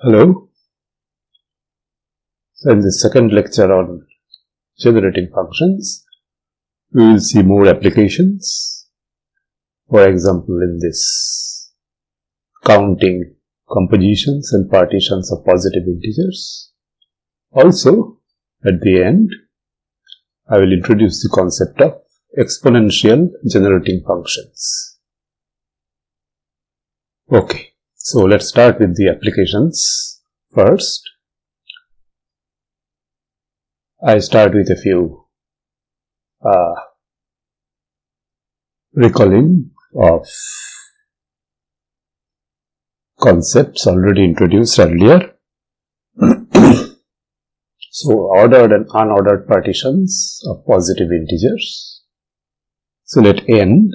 Hello. So in the second lecture on generating functions, we will see more applications. For example, in this counting compositions and partitions of positive integers. Also, at the end, I will introduce the concept of exponential generating functions. Okay. So let's start with the applications first. I start with a few recalling of concepts already introduced earlier. So ordered and unordered partitions of positive integers. So let n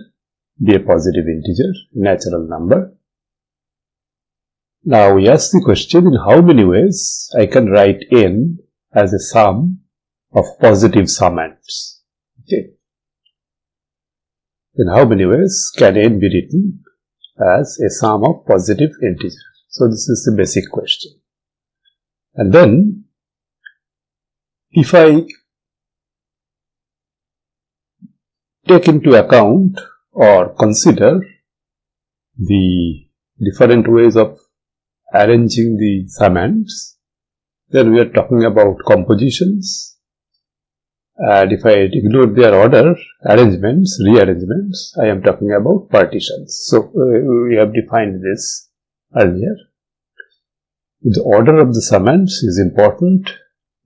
be a positive integer, natural number. Now we ask the question, in how many ways I can write n as a sum of positive summands? Okay. In how many ways can n be written as a sum of positive integers? So this is the basic question. And then, if I take into account or consider the different ways of arranging the summands, then we are talking about compositions, and if I ignore their order, rearrangements, I am talking about partitions. So we have defined this earlier. The order of the summands is important.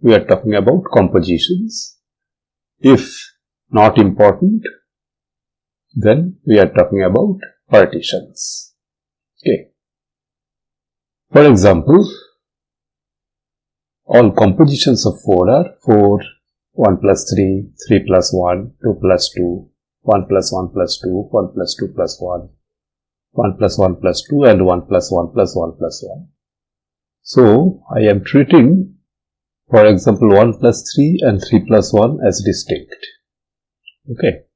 We are talking about compositions. If not important, then we are talking about partitions. Okay. For example, all compositions of 4 are 4, 1 plus 3, 3 plus 1, 2 plus 2, 1 plus 1 plus 2, 1 plus 2 plus 1, 1 plus 1 plus 2 and 1 plus 1 plus 1 plus 1. So, I am treating, for example, 1 plus 3 and 3 plus 1 as distinct. Okay.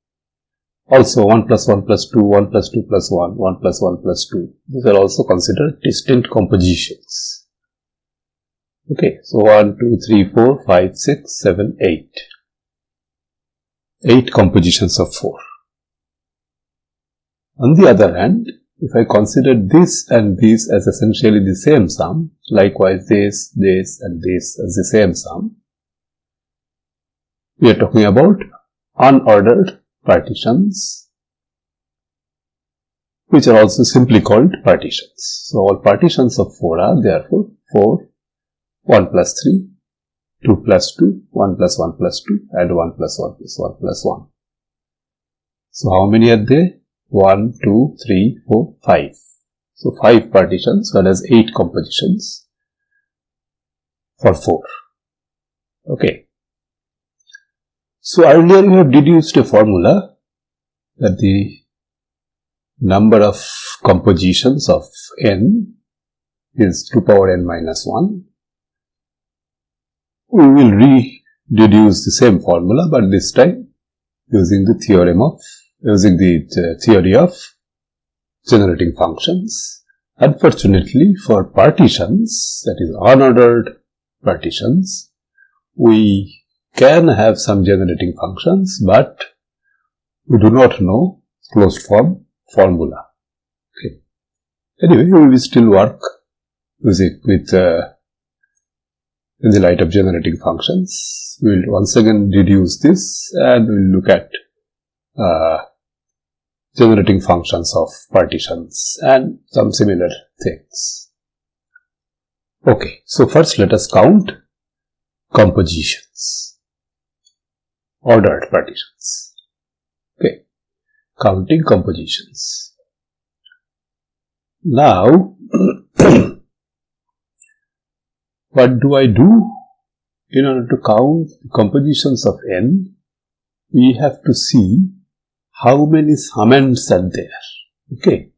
Also, 1 plus 1 plus 2, 1 plus 2 plus 1, 1 plus 1 plus 2. These are also considered distinct compositions. Okay, so 1, 2, 3, 4, 5, 6, 7, 8. 8 compositions of 4. On the other hand, if I consider this and this as essentially the same sum, likewise this, and this as the same sum, we are talking about unordered partitions, which are also simply called partitions. So all partitions of 4 are therefore 4, 1 plus 3, 2 plus 2, 1 plus 1 plus 2 and 1 plus 1 plus 1 plus 1. So how many are there? 1, 2, 3, 4, 5. So 5 partitions, whereas 8 compositions for 4. Okay. So earlier we have deduced a formula that the number of compositions of n is 2 power n minus 1. We will re-deduce the same formula, but this time using the theory of generating functions. Unfortunately, for partitions, that is unordered partitions, we can have some generating functions, but we do not know closed form formula. Okay. Anyway, we will still work with in the light of generating functions. We will once again deduce this and we will look at generating functions of partitions and some similar things. Okay, so first let us count compositions. Ordered partitions. Okay, counting compositions. Now, what do I do? In order to count the compositions of n, we have to see how many summands are there. Okay.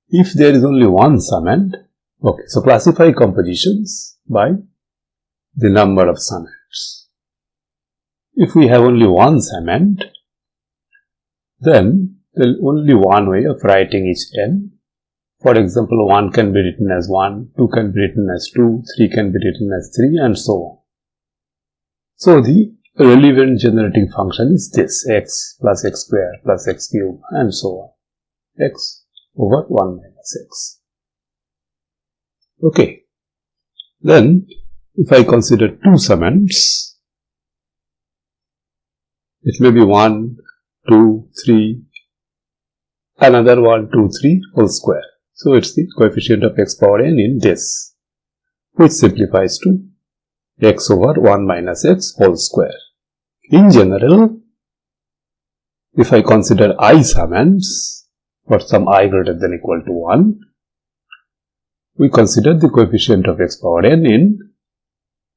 If there is only one summand, okay, so classify compositions by the number of summands. If we have only one summand, then there is only one way of writing each n. For example, 1 can be written as 1, 2 can be written as 2, 3 can be written as 3, and so on. So the relevant generating function is this, x plus x square plus x cube, and so on. X over 1 minus x. Okay. Then, if I consider two summands, it may be 1, 2, 3, another 1, 2, 3 whole square. So it's the coefficient of x power n in this, which simplifies to x over 1 minus x whole square. In general, if I consider I summands for some I greater than equal to 1, we consider the coefficient of x power n in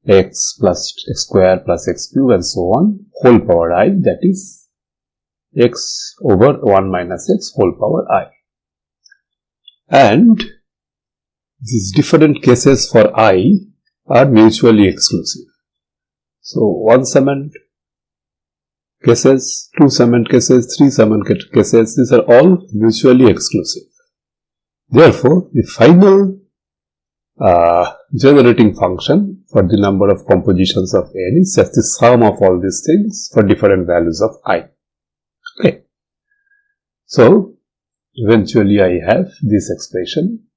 x plus x square plus x cube and so on whole power I, that is x over 1 minus x whole power I. And these different cases for I are mutually exclusive. So, one summand cases, two summand cases, three summand cases, these are all mutually exclusive. Therefore, the final generating function for the number of compositions of n is just the sum of all these things for different values of I. Okay. So, eventually I have this expression.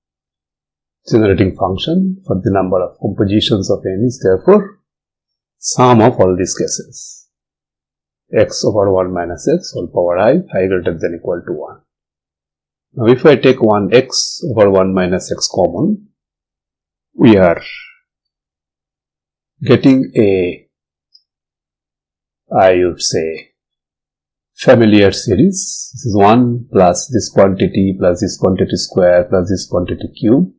Generating function for the number of compositions of n is therefore sum of all these cases. X over 1 minus x whole power I greater than equal to 1. Now if I take 1x over 1 minus x common, we are getting a, I would say, familiar series. This is 1 plus this quantity square plus this quantity cube,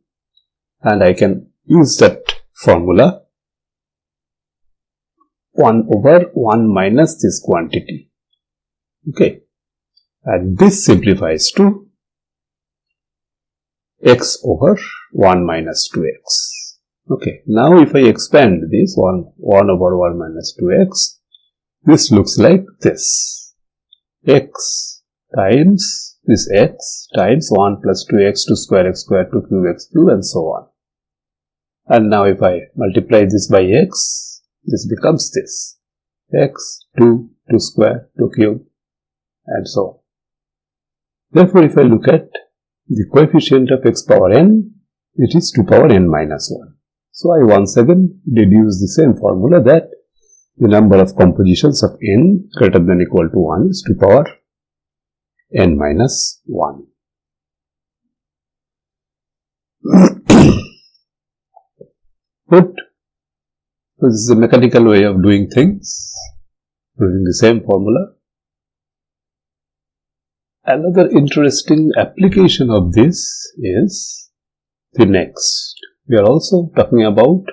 and I can use that formula 1 over 1 minus this quantity. Okay, and this simplifies to x over 1 minus 2x. Okay, now if I expand this 1 over 1 minus 2x, this looks like this. X times this x times 1 plus 2x to square x square to cube x cube and so on. And now if I multiply this by x, this becomes this. X, 2 square, 2 cube, and so on. Therefore, if I look at the coefficient of x power n, it is 2 power n minus 1. So, I once again deduce the same formula that the number of compositions of n greater than equal to 1 is 2 power n minus 1. Good. So this is a mechanical way of doing things using the same formula. Another interesting application of this is the next. We are also talking about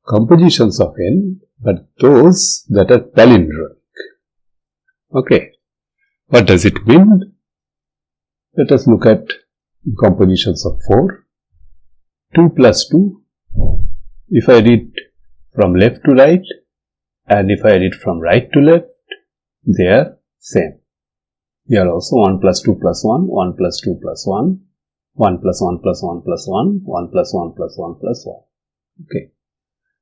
compositions of n, but those that are palindromic. Okay, what does it mean? Let us look at compositions of 4. 2 plus 2. If I read from left to right and if I read from right to left, they are same. Here also 1 plus 2 plus 1, 1 plus 2 plus 1, 1 plus 1 plus 1 plus 1, 1 plus 1 plus 1 plus 1. Okay.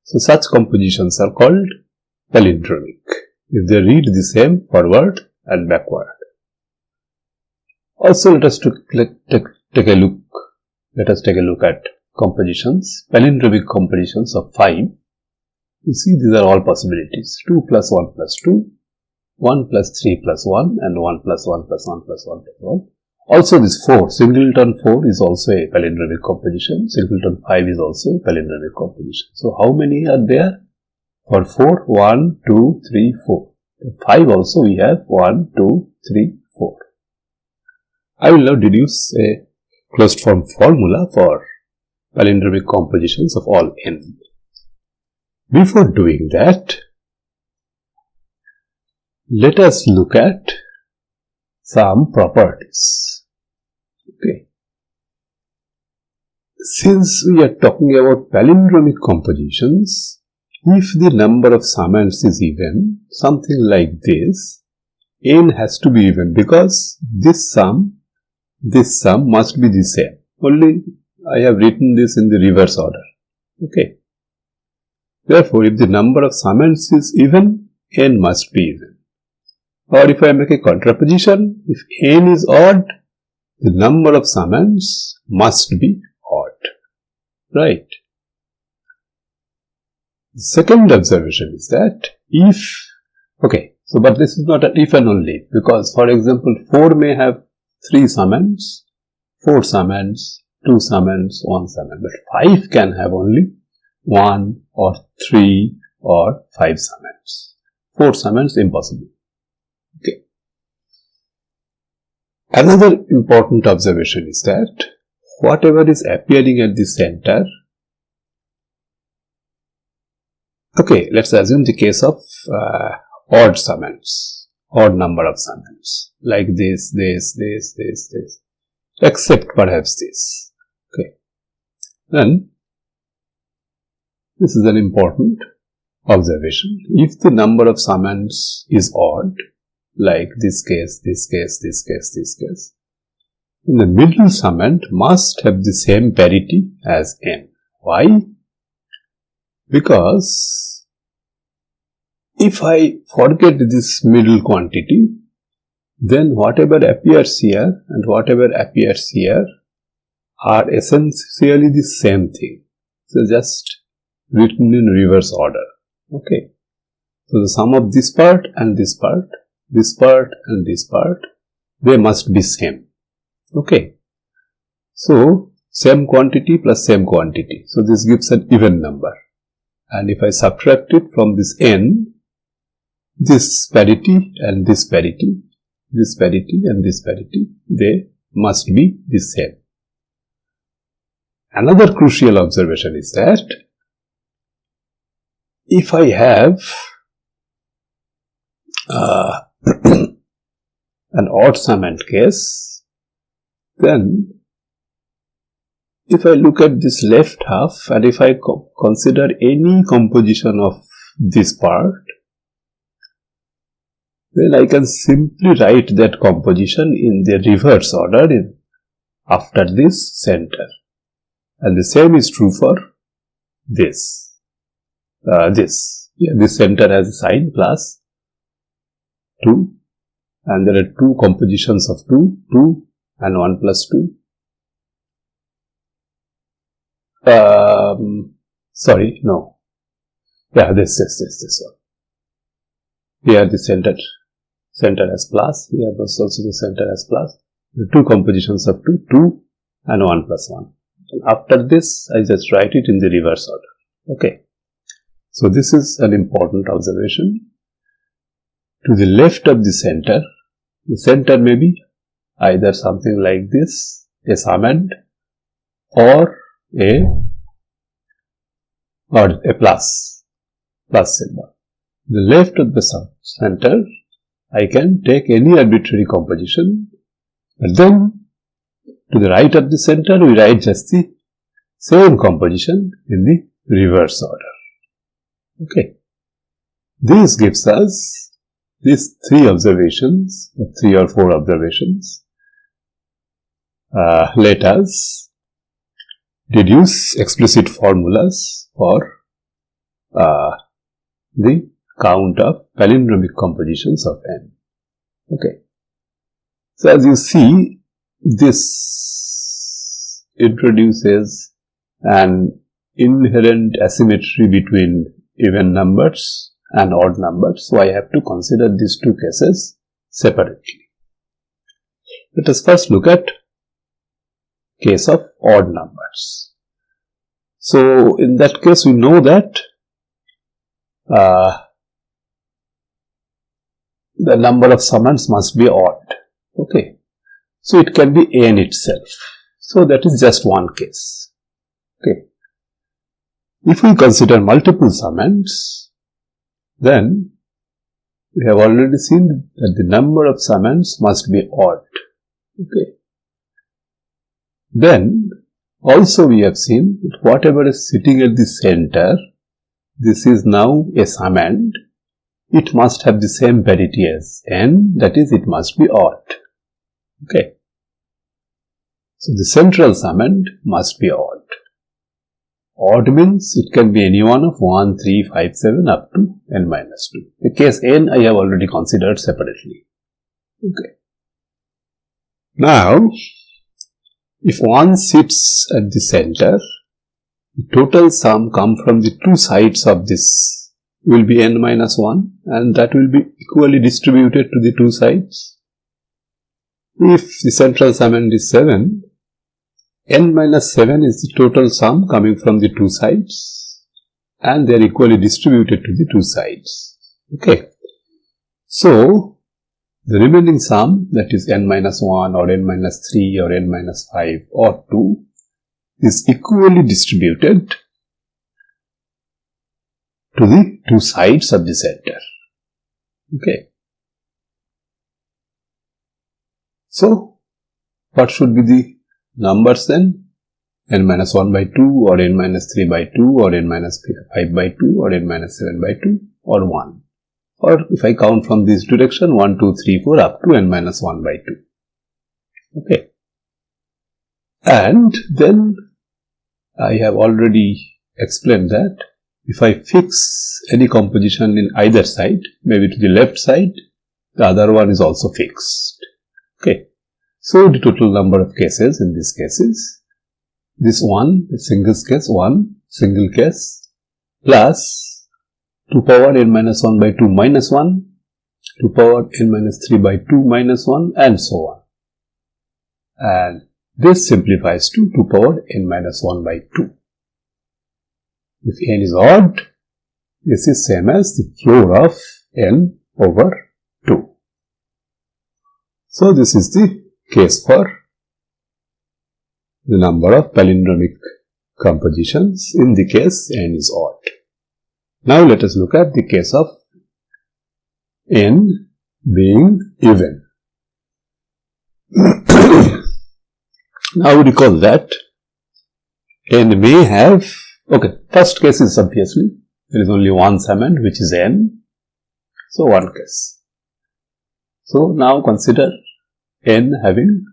So such compositions are called palindromic if they read the same forward and backward. Also let us take a look at compositions, palindromic compositions of 5. You see, these are all possibilities. 2 plus 1 plus 2, 1 plus 3 plus 1, and 1 plus 1 plus 1 plus 1 plus 1. Also this 4, singleton 4 is also a palindromic composition, singleton 5 is also a palindromic composition. So how many are there? For 4, 1, 2, 3, 4. For 5 also we have 1, 2, 3, 4. I will now deduce a closed form formula for palindromic compositions of all n. Before doing that, let us look at some properties. Okay. Since we are talking about palindromic compositions, if the number of summands is even, something like this, n has to be even because this sum must be the same. only I have written this in the reverse order. Okay. Therefore, if the number of summands is even, n must be even. Or if I make a contraposition, if n is odd, the number of summands must be odd. Right. The second observation is that if, okay, so but this is not an if and only, because for example 4 may have 3 summands, 4 summands, 2 summands, 1 summand, but 5 can have only 1 or 3 or 5 summands. 4 summands impossible. Okay. Another important observation is that whatever is appearing at the center, okay, let's assume the case of odd summands, odd number of summands, like this, except perhaps this. Okay. Then, this is an important observation. If the number of summands is odd, like this case, this case, this case, this case, then the middle summand must have the same parity as n. Why? Because if I forget this middle quantity, then whatever appears here and whatever appears here are essentially the same thing. So just written in reverse order. Okay. So the sum of this part and this part, this part and this part, they must be same. Okay. So same quantity plus same quantity. So this gives an even number. And if I subtract it from this n, this parity and this parity, this parity and this parity, they must be the same. Another crucial observation is that if I have an odd summand case, then if I look at this left half and if I consider any composition of this part, then I can simply write that composition in the reverse order after this center. And the same is true for this. This center has a sign plus 2, and there are 2 compositions of 2, 2 and 1 plus 2. Sorry, no. Yeah, this one. Here the center has plus, here was also the center has plus. The 2 compositions of 2, 2 and 1 plus 1. And after this, I just write it in the reverse order. Okay. So this is an important observation. To the left of the center may be either something like this, a summand, or a plus symbol. The left of the center, I can take any arbitrary composition, and then to the right of the center, we write just the same composition in the reverse order. Okay. This gives us these 3 observations, 3 or 4 observations. Let us deduce explicit formulas for the count of palindromic compositions of n. Okay. So as you see, this introduces an inherent asymmetry between even numbers and odd numbers. So I have to consider these 2 cases separately. Let us first look at case of odd numbers. So in that case, we know that the number of summands must be odd. Okay. So it can be n itself. So that is just one case. Okay. If we consider multiple summands, then we have already seen that the number of summands must be odd. Okay. Then also we have seen that whatever is sitting at the center, this is now a summand. It must have the same parity as n, that is, it must be odd. Okay. So the central summand must be odd. Odd means it can be any one of 1, 3, 5, 7 up to n minus 2. The case n I have already considered separately. Okay. Now, if 1 sits at the center, the total sum come from the two sides of this will be n minus 1 and that will be equally distributed to the two sides. If the central summand is 7, n minus 7 is the total sum coming from the two sides and they are equally distributed to the two sides. Okay. So, the remaining sum, that is n minus 1 or n minus 3 or n minus 5 or 2 is equally distributed to the two sides of the center. Okay. So, what should be the numbers then? n minus 1 by 2 or n minus 3 by 2 or n minus 5 by 2 or n minus 7 by 2 or 1. Or if I count from this direction 1, 2, 3, 4 up to n minus 1 by 2. Okay. And then I have already explained that if I fix any composition in either side, maybe to the left side, the other one is also fixed. Okay. So the total number of cases in this case is this one, the single case, one single case plus 2 power n minus 1 by 2 minus 1, 2 power n minus 3 by 2 minus 1 and so on. And this simplifies to 2 power n minus 1 by 2. If n is odd, this is same as the floor of n over 2. So this is the case for the number of palindromic compositions in the case n is odd. Now let us look at the case of n being even. Now recall that n may have, okay, first case is obviously there is only one summand which is n, so one case. So now consider n having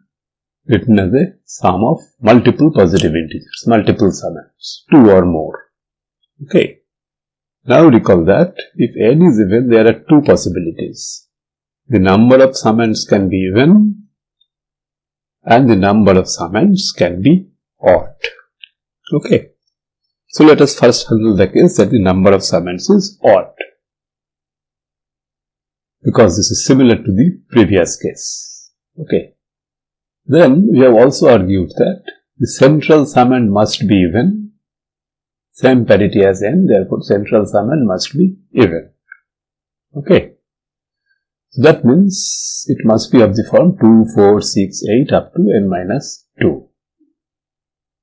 written as a sum of multiple positive integers, multiple summands, 2 or more. Okay. Now recall that if n is even, there are two possibilities. The number of summands can be even and the number of summands can be odd. Okay. So let us first handle the case that the number of summands is odd, because this is similar to the previous case. Okay. Then we have also argued that the central summand must be even. Same parity as n, therefore central summand must be even. Okay. So that means it must be of the form 2, 4, 6, 8 up to n minus 2.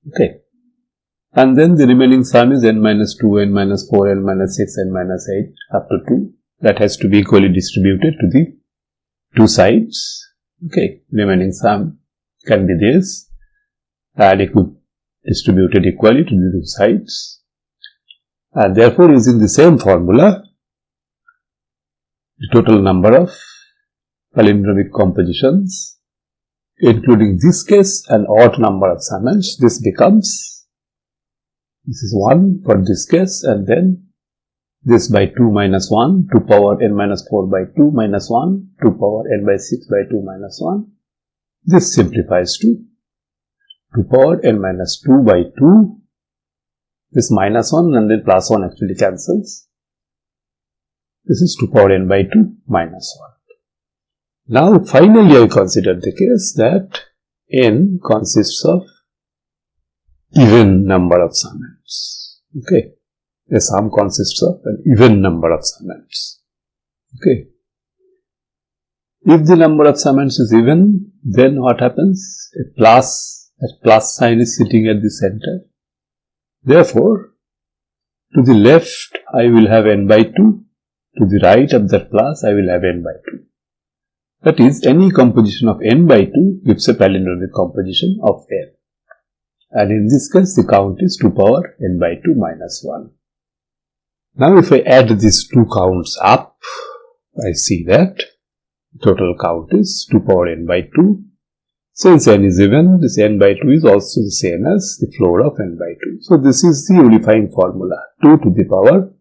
Okay. And then the remaining sum is n minus 2, n minus 4, n minus 6, n minus 8 up to 2. That has to be equally distributed to the two sides. Okay. Remaining sum can be this and it could distributed equally to the two sides. And therefore, using the same formula, the total number of palindromic compositions, including this case and odd number of summands, this becomes, this is 1 for this case and then this by 2 minus 1, 2 power n minus 4 by 2 minus 1, 2 power n by 6 by 2 minus 1. This simplifies to 2 power n minus 2 by 2. This minus 1 and then plus 1 actually cancels. This is 2 power n by 2 minus 1. Now finally I consider the case that n consists of even number of summands. Okay. A sum consists of an even number of summands. Okay. If the number of summands is even, then what happens? A plus sign is sitting at the center. Therefore, to the left I will have n by 2, to the right of that plus I will have n by 2. That is, any composition of n by 2 gives a palindromic composition of n. And in this case, the count is 2 power n by 2 minus 1. Now, if I add these two counts up, I see that total count is 2 power n by 2 Since n is even, this n by 2 is also the same as the floor of n by 2. So this is the unifying formula, 2 to the power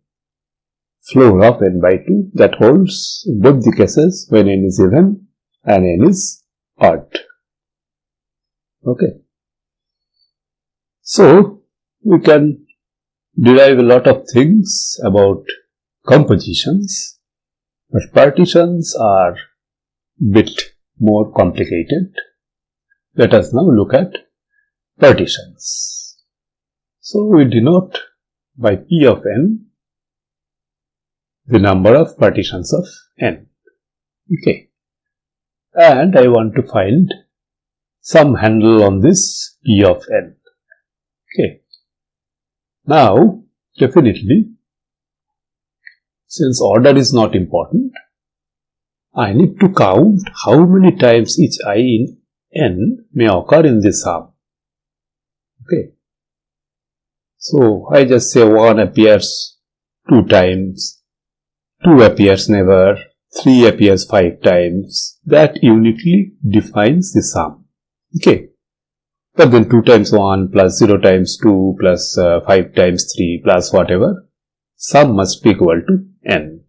floor of n by 2, that holds in both the cases when n is even and n is odd. Okay. So we can derive a lot of things about compositions, but partitions are a bit more complicated. Let us now look at partitions. So we denote by P of n the number of partitions of n. Okay. And I want to find some handle on this P of n. Okay. Now, definitely, since order is not important, I need to count how many times each I in n may occur in this sum. Okay. So, I just say 1 appears 2 times, 2 appears never, 3 appears 5 times. That uniquely defines the sum. Okay. But then 2 times 1 plus 0 times 2 plus 5 times 3 plus whatever, sum must be equal to n.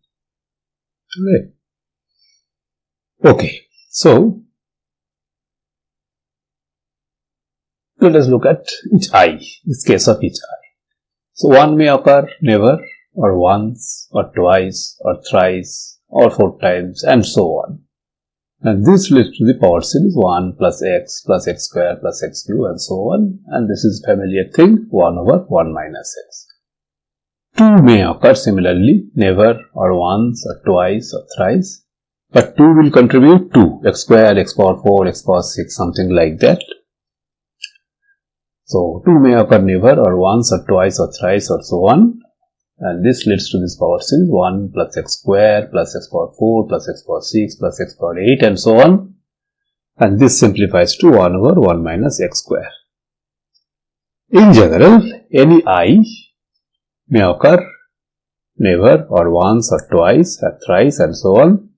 Okay. So, let us look at each I, this case of each I. So, 1 may occur never, or once, or twice, or thrice, or 4 times, and so on. And this leads to the power series 1 plus x square plus x cube and so on. And this is familiar thing, 1 over 1 minus x. 2 may occur similarly, never, or once, or twice, or thrice. But 2 will contribute 2, x square, x power 4, x power 6, something like that. So 2 may occur never, or once, or twice, or thrice, or so on. And this leads to this power series 1 plus x square plus x power 4 plus x power 6 plus x power 8 and so on. And this simplifies to 1 over 1 minus x square. In general, any I may occur never, or once, or twice, or thrice and so on.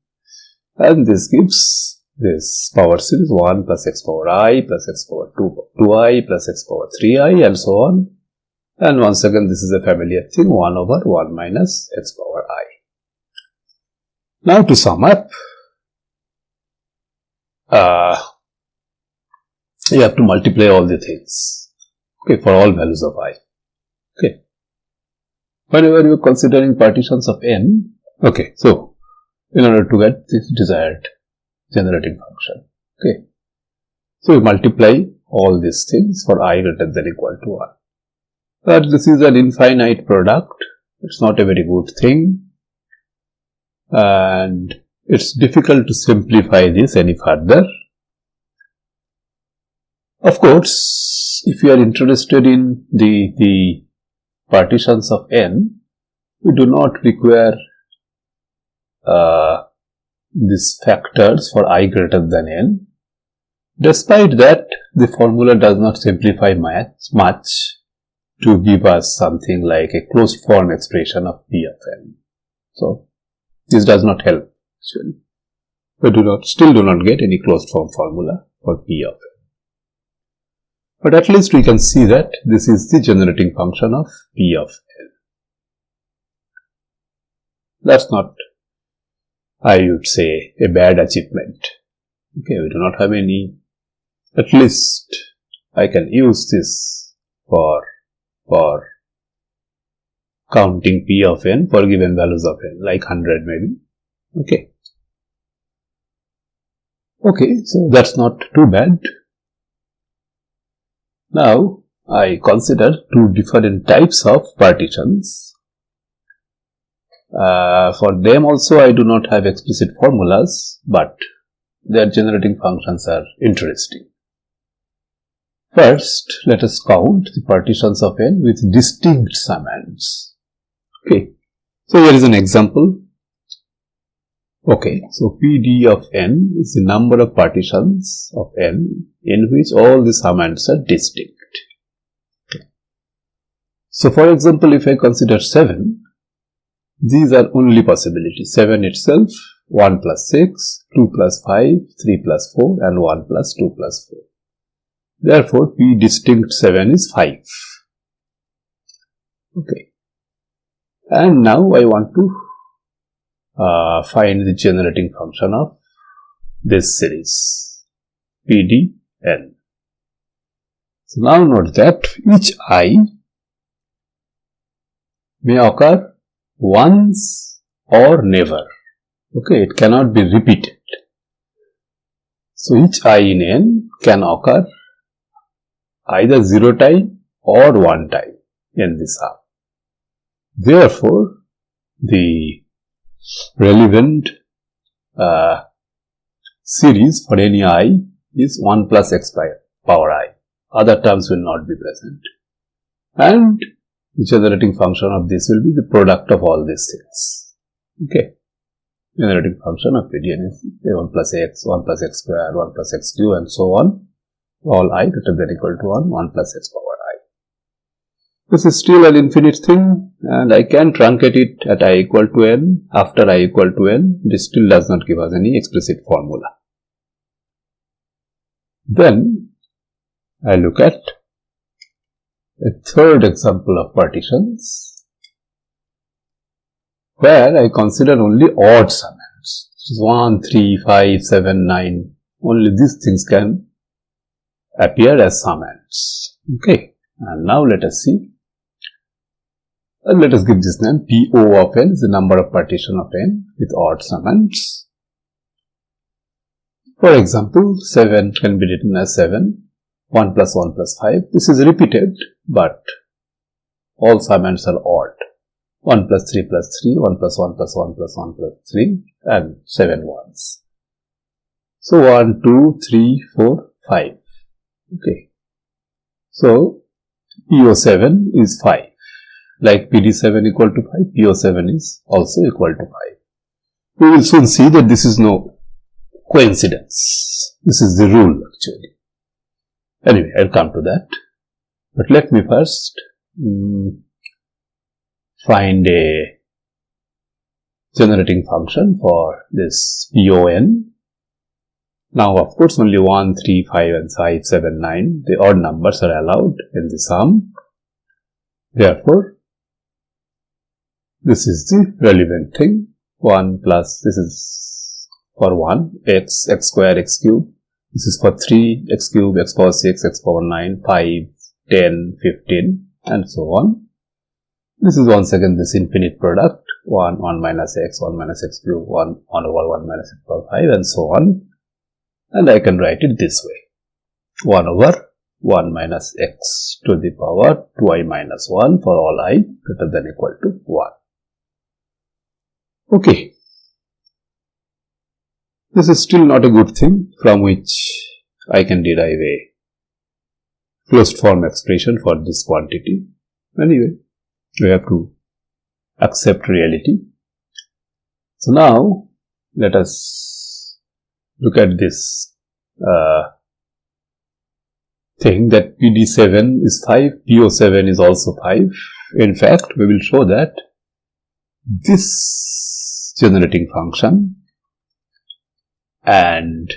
And this gives this power series 1 plus x power I plus x power 2i plus x power 3i and so on. And once again, this is a familiar thing, 1 over 1 minus x power I. Now to sum up, you have to multiply all the things, okay, for all values of I. Okay. Whenever you are considering partitions of n, okay, so in order to get this desired generating function, okay, so you multiply all these things for I greater than or equal to 1. But this is an infinite product, it's not a very good thing, and it's difficult to simplify this any further. Of course, if you are interested in the partitions of n, we do not require these factors for I greater than n. Despite that, the formula does not simplify much to give us something like a closed form expression of P of n. So, this does not help actually. We still do not get any closed form formula for P of n. But at least we can see that this is the generating function of P of n. That's not, I would say, a bad achievement. Okay, we do not have any, at least I can use this for counting P of n for given values of n, like 100 maybe. Okay. Okay, so that's not too bad. Now, I consider two different types of partitions. For them also I do not have explicit formulas, but their generating functions are interesting. First, let us count the partitions of n with distinct summands. Okay, so here is an example. Okay, so PD of n is the number of partitions of n in which all the summands are distinct. Okay. So, for example, if I consider 7, these are only possibilities. 7 itself 1 plus 6, 2 plus 5, 3 plus 4 and 1 plus 2 plus 4. Therefore, P distinct 7 is 5. Okay. And now I want to find the generating function of this series PDN. So now note that each I may occur once or never. Okay, it cannot be repeated. So each I in N can occur either 0 time or 1 time in the sum. Therefore, the relevant series for any I is 1 plus x power I. Other terms will not be present. And the generating function of this will be the product of all these things. Okay. Generating function of PDN is 1 plus x, 1 plus x square, 1 plus x cube and so on. All I greater than equal to 1, 1 plus x power I. This is still an infinite thing and I can truncate it at I equal to n. After I equal to n, this still does not give us any explicit formula. Then I look at a third example of partitions where I consider only odd summands. 1, 3, 5, 7, 9. Only these things can appear as summands. Okay. And now let us see. And let us give this name PO of n is the number of partition of n with odd summands. For example, 7 can be written as 7, 1 plus 1 plus 5. This is repeated, but all summands are odd. 1 plus 3 plus 3, 1 plus 1 plus 1 plus 1 plus 3 and 7 ones. So 1, 2, 3, 4, 5. Okay. So PO7 is 5. Like PD7 equal to 5, PO7 is also equal to 5. We will soon see that this is no coincidence. This is the rule actually. Anyway, I'll come to that. But let me first find a generating function for this PON. Now, of course, only 1, 3, 5 and 5, 7, 9. The odd numbers are allowed in the sum. Therefore, this is the relevant thing. 1 plus, this is for 1, x square, x cube. This is for 3, x cube, x power 6, x power 9, 5, 10, 15 and so on. This is once again this infinite product. 1 minus x cube, 1 over 1 minus x power 5 and so on. And I can write it this way. 1 over 1 minus x to the power 2i minus 1 for all I greater than equal to 1. Okay. This is still not a good thing from which I can derive a closed form expression for this quantity. Anyway, we have to accept reality. So now, let us look at this thing that PD7 is 5, PO7 is also 5. In fact, we will show that this generating function and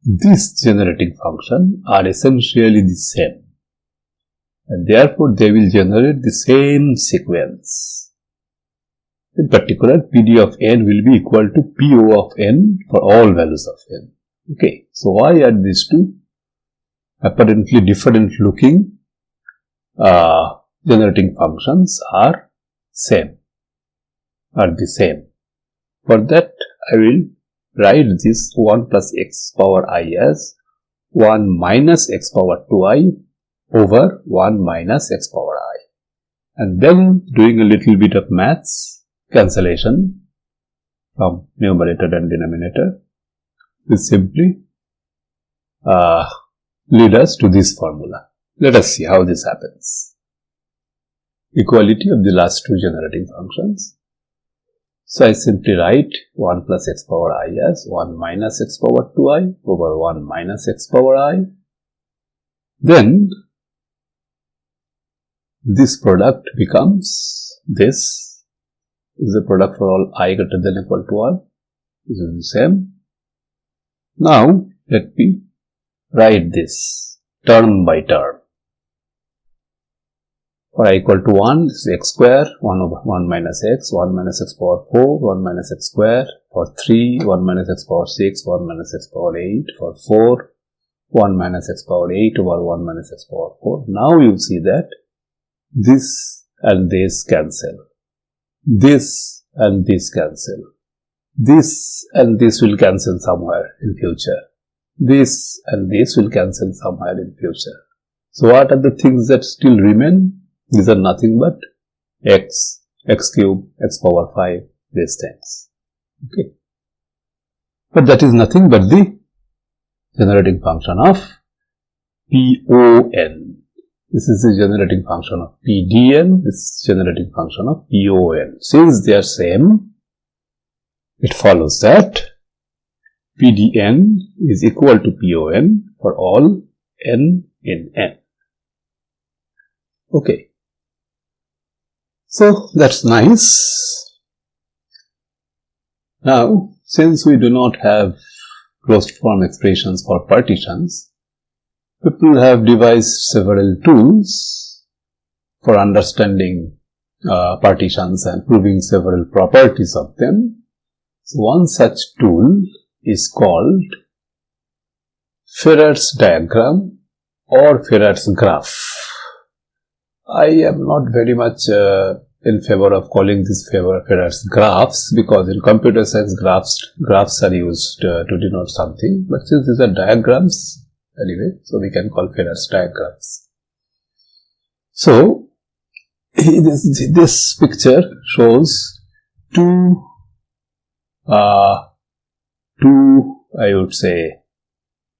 this generating function are essentially the same. And therefore, they will generate the same sequence. In particular, PD of n will be equal to PO of n for all values of n. Okay, so why are these two apparently different looking generating functions are the same? For that, I will write this 1 plus x power I as 1 minus x power 2i over 1 minus x power I. And then doing a little bit of maths, cancellation from numerator and denominator will simply lead us to this formula. Let us see how this happens. Equality of the last two generating functions. So I simply write 1 plus x power I as 1 minus x power 2i over 1 minus x power I. Then this product becomes this is the product for all I greater than equal to 1. This is the same. Now, let me write this term by term. For I equal to 1, this is x square, 1 over 1 minus x, 1 minus x power 4, 1 minus x square. For 3, 1 minus x power 6, 1 minus x power 8. For 4, 1 minus x power 8 over 1 minus x power 4. Now you see that this and this cancel. This and this cancel. This and this will cancel somewhere in future. This and this will cancel somewhere in future. So what are the things that still remain? These are nothing but x, x cube, x power 5, these things. Okay. But that is nothing but the generating function of PON. This is the generating function of PDN. This is generating function of PON. Since they are same, it follows that PDN is equal to PON for all n in n. Okay. So that's nice. Now, since we do not have closed form expressions for partitions, people have devised several tools for understanding partitions and proving several properties of them. So one such tool is called Ferrers Diagram or Ferrers Graph. I am not very much in favor of calling this Ferrers Graphs, because in computer science graphs are used to denote something, but since these are diagrams anyway, so we can call Ferrers Diagrams. So this picture shows two I would say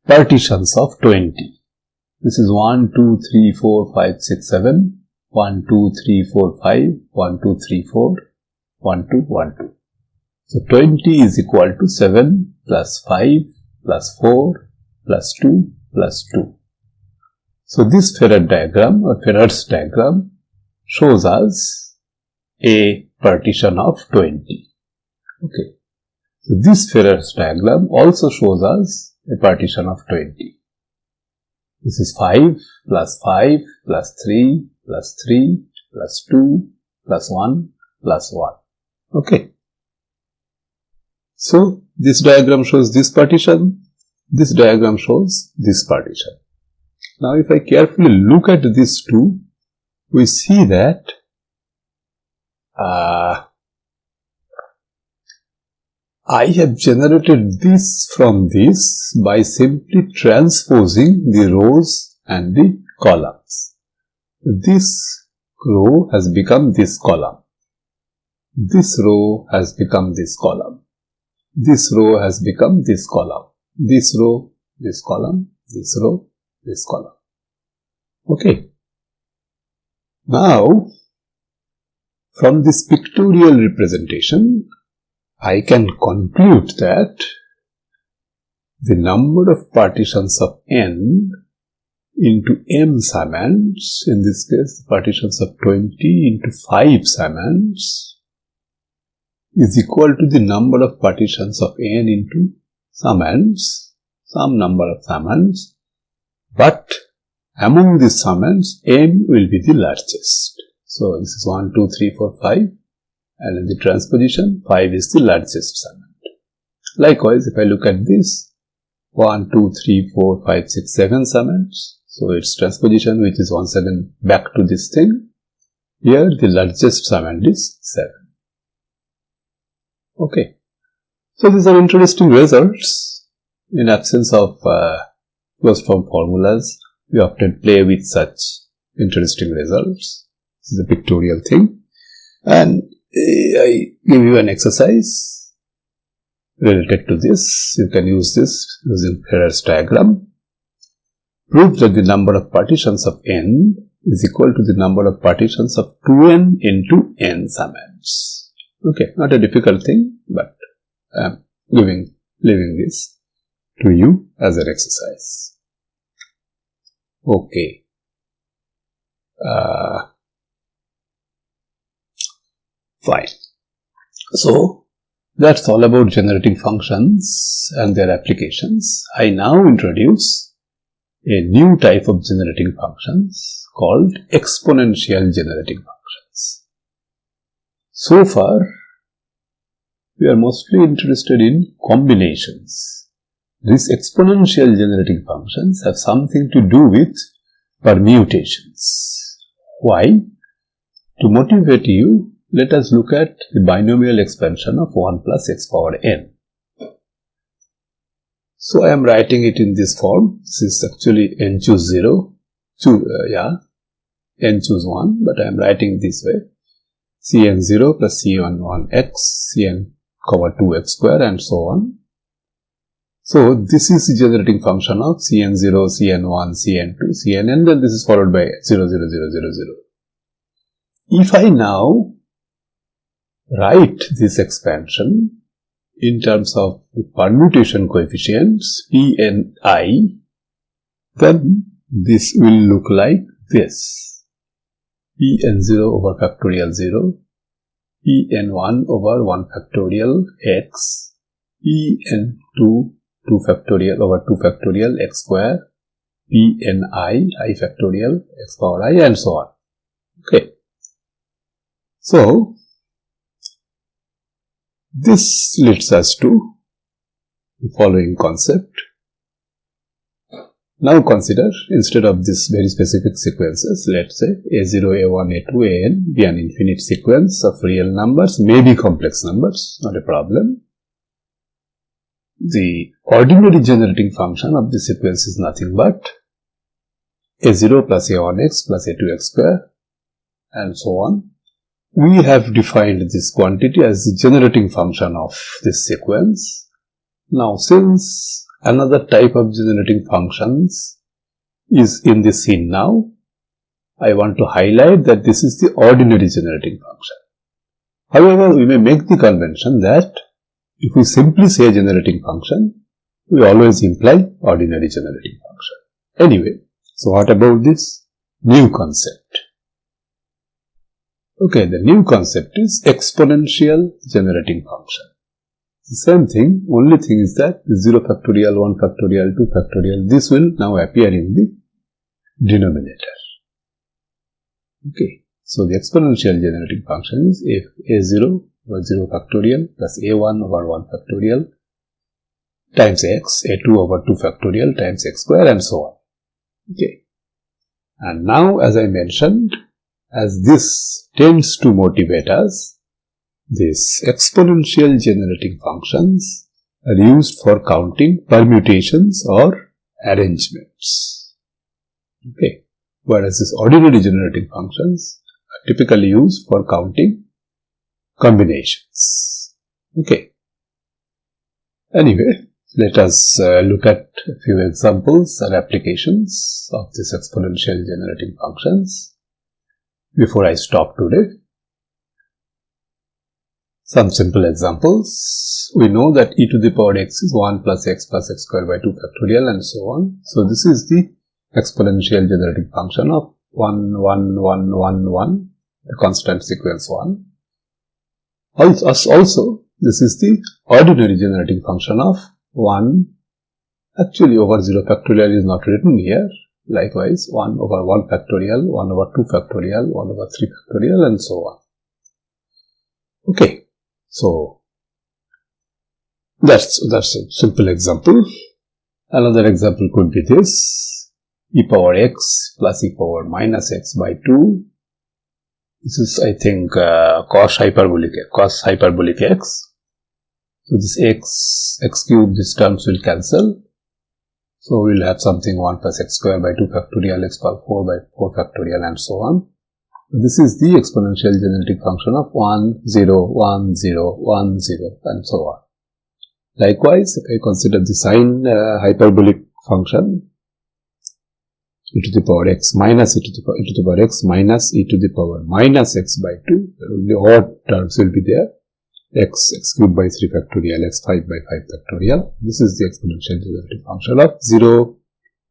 partitions of 20. This is 1, 2, 3, 4, 5, 6, 7, 1, 2, 3, 4, 5, 1, 2, 3, 4, 1, 2, 1, 2. So 20 is equal to 7 plus 5 plus 4 plus 2 plus 2. So this Ferrers diagram or Ferrers diagram shows us a partition of 20. Okay. So this Ferrers diagram also shows us a partition of 20. This is 5 plus 5 plus 3 plus 3 plus 2 plus 1 plus 1. Okay. So this diagram shows this partition. This diagram shows this partition. Now if I carefully look at these two, we see that I have generated this from this by simply transposing the rows and the columns. This row has become this column. This row has become this column. This row has become this column. This row, this column, this row, this column. Okay. Now, from this pictorial representation, I can conclude that the number of partitions of n into m Summands, in this case partitions of 20 into 5 Summands, is equal to the number of partitions of n into Summands, some number of Summands, but among these Summands, m will be the largest. So this is 1, 2, 3, 4, 5. And in the transposition, 5 is the largest summand. Likewise, if I look at this, 1, 2, 3, 4, 5, 6, 7 summands. So its transposition, which is once again back to this thing. Here, the largest summand is 7. Okay. So these are interesting results. In absence of closed form formulas, we often play with such interesting results. This is a pictorial thing. And I give you an exercise related to this. You can use this using Ferrers diagram. Prove that the number of partitions of n is equal to the number of partitions of 2n into n summands. Okay, not a difficult thing, but I am leaving this to you as an exercise. Okay. Fine. So, That's all about generating functions and their applications. I now introduce a new type of generating functions called exponential generating functions. So far, we are mostly interested in combinations. These exponential generating functions have something to do with permutations. Why? To motivate you, let us look at the binomial expansion of 1 plus x power n. So I am writing it in this form. This is actually n choose 0, n choose 1, but I am writing this way. Cn0 plus Cn1x, Cn, 2x square and so on. So this is the generating function of Cn0, Cn1, Cn2, Cn, and then this is followed by 0, 0, 0, 0, 0. If I now write this expansion in terms of the permutation coefficients p and I, then this will look like this. Pn0 over factorial 0, Pn1 over 1 factorial x, Pn2 2 factorial over 2 factorial x square, Pni I factorial x power I, and so on. Okay. So this leads us to the following concept. Now consider, instead of this very specific sequences, let's say a0, a1, a2, an be an infinite sequence of real numbers, maybe complex numbers, not a problem. The ordinary generating function of the sequence is nothing but a0 plus a1x plus a2x square and so on. We have defined this quantity as the generating function of this sequence. Now, since another type of generating functions is in the scene now, I want to highlight that this is the ordinary generating function. However, we may make the convention that if we simply say generating function, we always imply ordinary generating function. Anyway, so what about this new concept? Okay, the new concept is exponential generating function. The same thing, only thing is that 0 factorial, 1 factorial, 2 factorial, this will now appear in the denominator. Okay, so the exponential generating function is a0 over 0 factorial plus a1 over 1 factorial times x, a2 over 2 factorial times x square and so on. Okay, and now as I mentioned, as this tends to motivate us, these exponential generating functions are used for counting permutations or arrangements. Okay, whereas these ordinary generating functions are typically used for counting combinations. Okay. Anyway, let us look at a few examples and applications of these exponential generating functions before I stop today. Some simple examples. We know that e to the power x is 1 plus x square by 2 factorial and so on. So this is the exponential generating function of 1, 1, 1, 1, 1, the constant sequence 1. Also, this is the ordinary generating function of 1. Actually, over 0 factorial is not written here. Likewise, 1 over 1 factorial, 1 over 2 factorial, 1 over 3 factorial, and so on. Okay, so that's a simple example. Another example could be this: e power x plus e power minus x by 2. This is, I think, cos hyperbolic x. So this x cube, these terms will cancel. So we will have something 1 plus x square by 2 factorial, x power 4 by 4 factorial, and so on. This is the exponential generating function of 1, 0, 1, 0, 1, 0, and so on. Likewise, if I consider the sine hyperbolic function, e to the power x minus e to the power x minus e to the power minus x by 2, only odd terms will be there. X cubed by 3 factorial, x5 by 5 factorial. This is the exponential generating function of 0,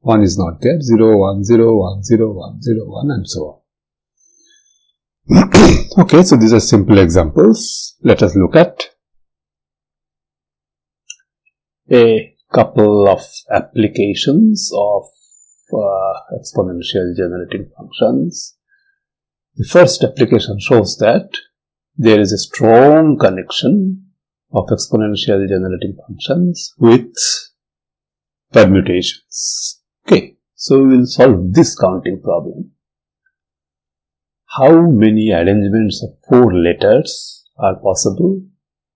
1 is not there, 0, 1, 0, 1, 0, 1, 0, 1, and so on. Okay, so these are simple examples. Let us look at a couple of applications of exponential generating functions. The first application shows that there is a strong connection of exponential generating functions with permutations. Okay, so we will solve this counting problem. How many arrangements of 4 letters are possible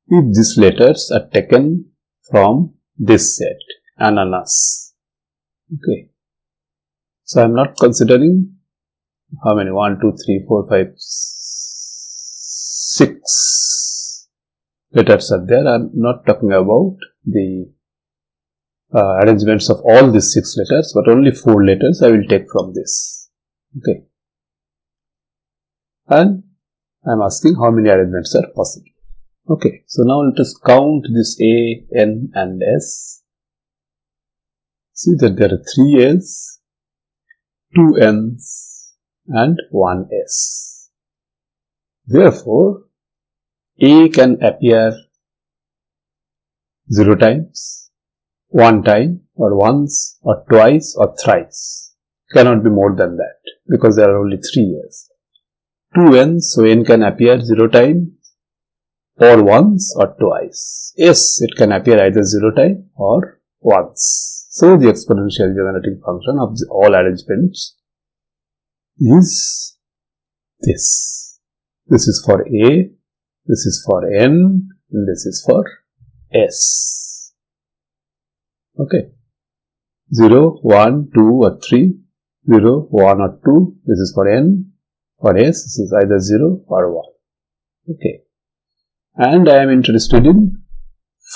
if these letters are taken from this set, ananas? Okay, so I am not considering how many, 1, 2, 3, 4, 5, 6 letters are there. I am not talking about the arrangements of all these 6 letters, but only 4 letters I will take from this. Okay, and I am asking how many arrangements are possible. Okay, so now let us count this A, N and S. See that there are 3 A's, 2 N's and 1 S. Therefore, A can appear 0 times, 1 time, or once, or twice, or thrice. Cannot be more than that because there are only 3 A's. 2 N's, so N can appear 0 times, or once, or twice. S, it can appear either 0 time or once. So the exponential generating function of all arrangements is this. This is for A, this is for N, and this is for S. Okay. 0, 1, 2 or 3, 0, 1 or 2, this is for N, for S, this is either 0 or 1. Okay. And I am interested in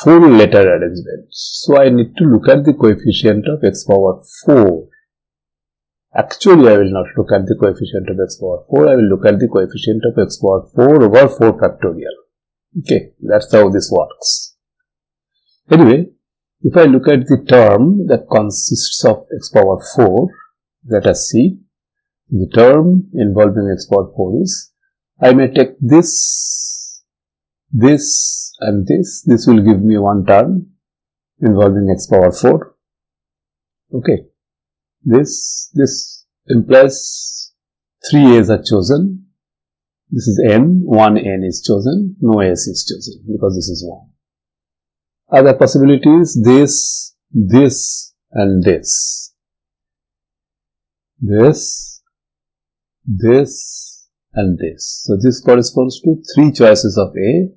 4 letter arrangements. So I need to look at the coefficient of x power 4. Actually, I will not look at the coefficient of x power 4. I will look at the coefficient of x power 4 over 4 factorial. Okay, that's how this works. Anyway, if I look at the term that consists of x power 4, let us see. The term involving x power 4 is, I may take this, this and this. This will give me one term involving x power 4. Okay. This implies 3 A's are chosen. This is N, 1 N is chosen, no S is chosen because this is 1. Other possibilities, this, this and this. This, this and this. So this corresponds to 3 choices of A,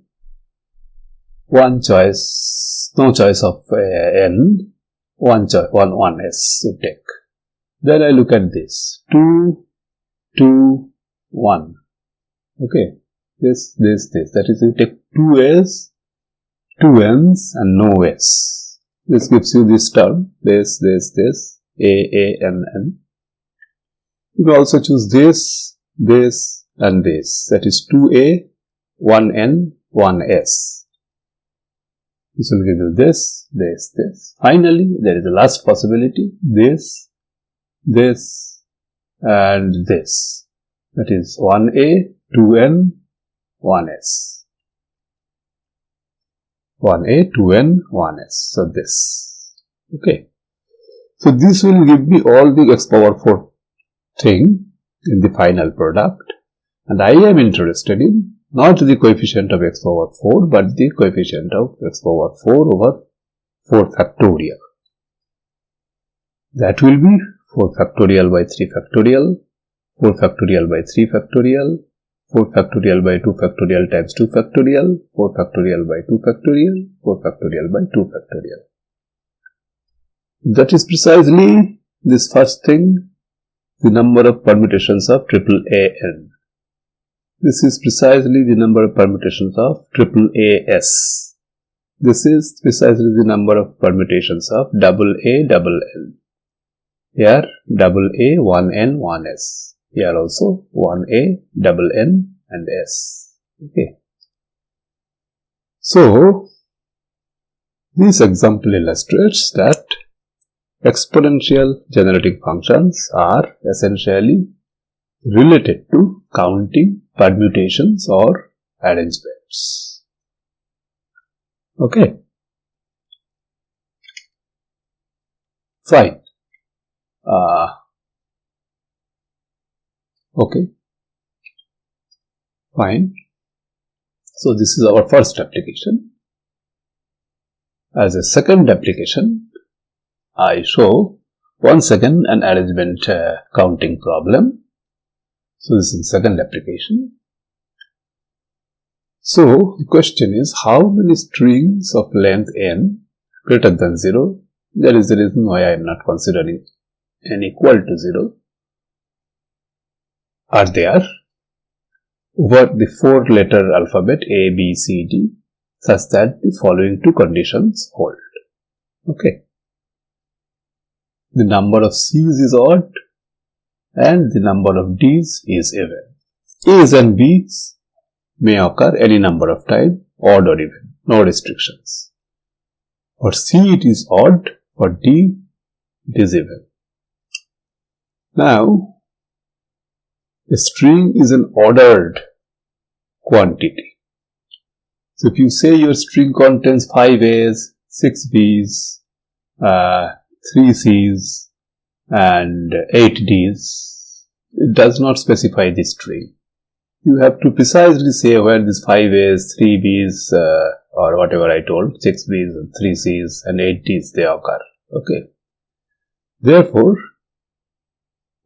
1 choice, no choice of N, 1 choice, 1 S to take. Then I look at this, 2, 2, 1. Okay, this, that is you take 2 A's, 2 N's and no S. This gives you this term, this, A, N, N. You can also choose this, this and this, that is 2A, 1N, 1S. This will give you this, this. Finally, there is a last possibility, this and this. That is 1A, 2N, 1S. 1A, 2N, 1S. So this. Okay. So this will give me all the x power 4 thing in the final product. And I am interested in not the coefficient of x power 4, but the coefficient of x power 4 over 4 factorial. That will be 4 factorial by 3 factorial, 4 factorial by 3 factorial, 4 factorial by 2 factorial times 2 factorial, 4 factorial by 2 factorial, 4 factorial by 2 factorial. That is precisely this first thing, the number of permutations of AAAN. This is precisely the number of permutations of AAAS. This is precisely the number of permutations of AANN. Here AA, 1N, 1S. Here also 1A, NN and S. Okay. So, this example illustrates that exponential generating functions are essentially related to counting permutations or arrangements. Okay. Fine. Okay. Fine. So this is our first application. As a second application, I show once again an arrangement counting problem. So this is second application. So the question is, how many strings of length n greater than 0, that is the reason why I am not considering n equal to 0, are there over the 4-letter alphabet A, B, C, D, such that the following two conditions hold. Okay. The number of C's is odd and the number of D's is even. A's and B's may occur any number of times, odd or even, no restrictions. For C it is odd, for D it is even. Now, a string is an ordered quantity. So if you say your string contains 5 A's, 6 B's, 3 C's and 8 D's, it does not specify the string. You have to precisely say where these 5 A's, 3 B's or whatever I told, 6 B's, 3 C's and 8 D's they occur. Okay. Therefore,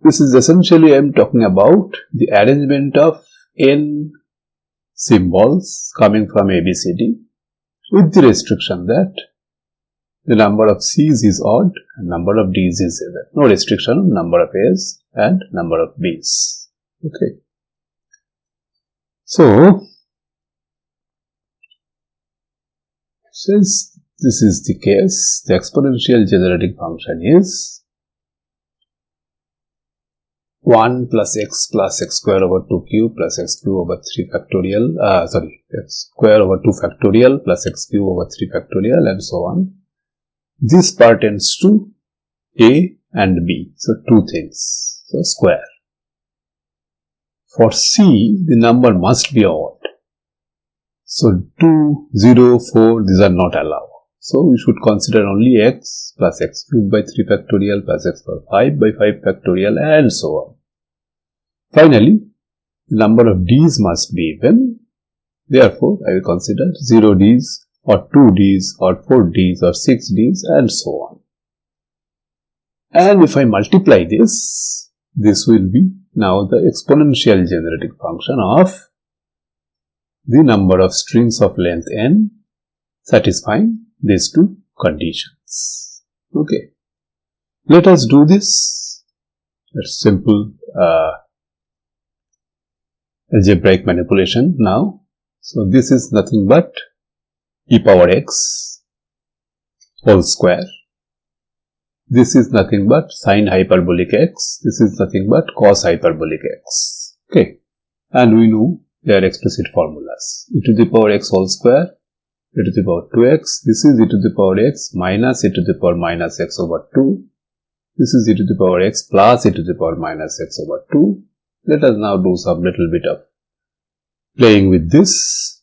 this is essentially I am talking about the arrangement of n symbols coming from ABCD with the restriction that the number of C's is odd and number of D's is even. No restriction on number of A's and number of B's. Okay. So, since this is the case, the exponential generating function is 1 plus x square over 2 cube plus x cube over 3 factorial, x square over 2 factorial plus x cube over 3 factorial and so on. This pertains to A and B, so two things, so square. For C, the number must be odd. So 2, 0, 4, these are not allowed. So we should consider only x plus x cubed by 3 factorial plus x power 5 by 5 factorial and so on. Finally, the number of D's must be even. Therefore, I will consider 0 D's or 2 D's or 4 D's or 6 D's and so on. And if I multiply this, this will be now the exponential generating function of the number of strings of length n satisfying these two conditions. Okay. Let us do this. It's simple algebraic manipulation now. So this is nothing but e power x whole square. This is nothing but sine hyperbolic x. This is nothing but cos hyperbolic x. Okay. And we know their explicit formulas. E to the power x whole square, e to the power 2x. This is e to the power x minus e to the power minus x over 2. This is e to the power x plus e to the power minus x over 2. Let us now do some little bit of playing with this.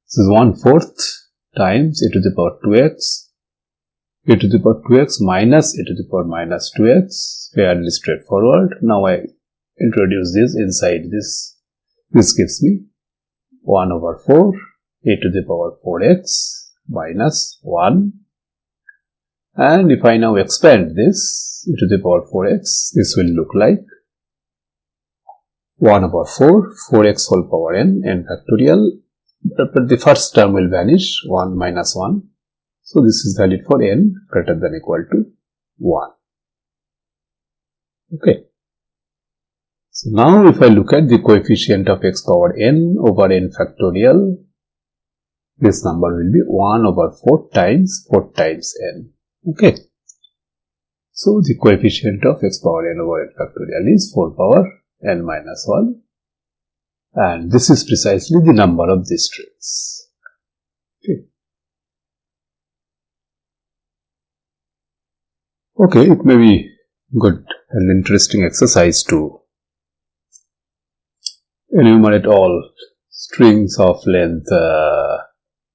This is 1/4 times e to the power 2x, e to the power 2x minus e to the power minus 2x, fairly straightforward. Now I introduce this inside this. This gives me 1/4 e to the power 4x minus 1. And if I now expand this e to the power 4x, this will look like 1/4, 4x whole power n factorial, but the first term will vanish, 1 minus 1. So this is valid for n greater than equal to 1. Okay. So now if I look at the coefficient of x power n over n factorial, this number will be 1/4 times 4 times n. Okay. So the coefficient of x power n over n factorial is 4 power n minus 1, and this is precisely the number of these strings. Okay. Okay, it may be good and interesting exercise to enumerate all strings of length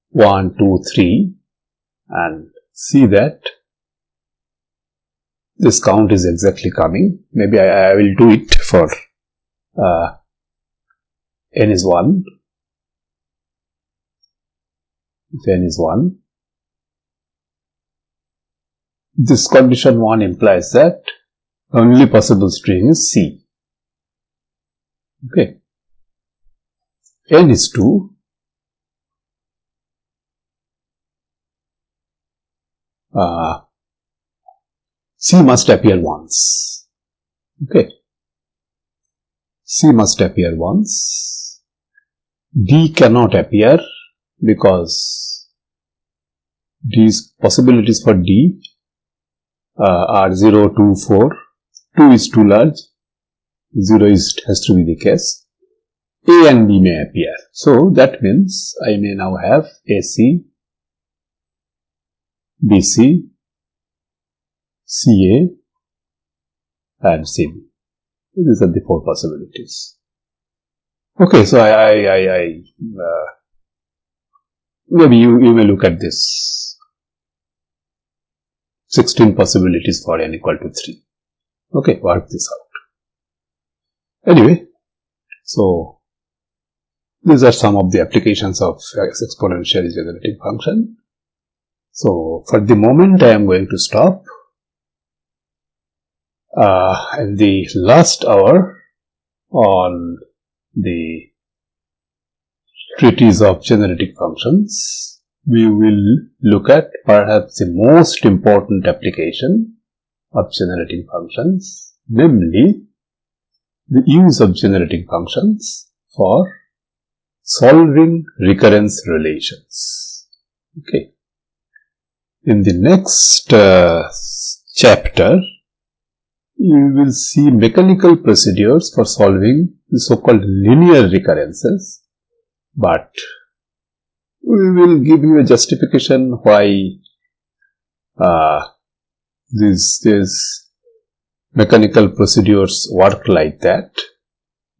1, 2, 3 and see that this count is exactly coming. Maybe I will do it for n is 1. If n is 1, this condition 1 implies that the only possible string is C. Okay. N is 2. C must appear once. Okay. C must appear once. D cannot appear because D's possibilities for D are 0, 2, 4. 2 is too large. 0 has to be the case. A and B may appear. So that means I may now have AC, BC, CA and CB. These are the 4 possibilities. Okay, so maybe you may look at this 16 possibilities for n equal to 3. Okay, work this out. Anyway, so these are some of the applications of exponential generating function. So for the moment I am going to stop. In the last hour on the treatise of generating functions, we will look at perhaps the most important application of generating functions, namely the use of generating functions for solving recurrence relations. Okay. In the next chapter, you will see mechanical procedures for solving the so-called linear recurrences, but we will give you a justification why these mechanical procedures work like that.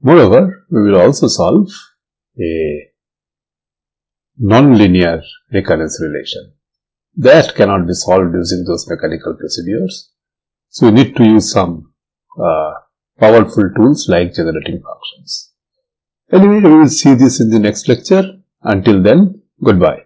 Moreover, we will also solve a non-linear recurrence relation. That cannot be solved using those mechanical procedures. So we need to use some powerful tools like generating functions. Anyway, we will see this in the next lecture. Until then, goodbye.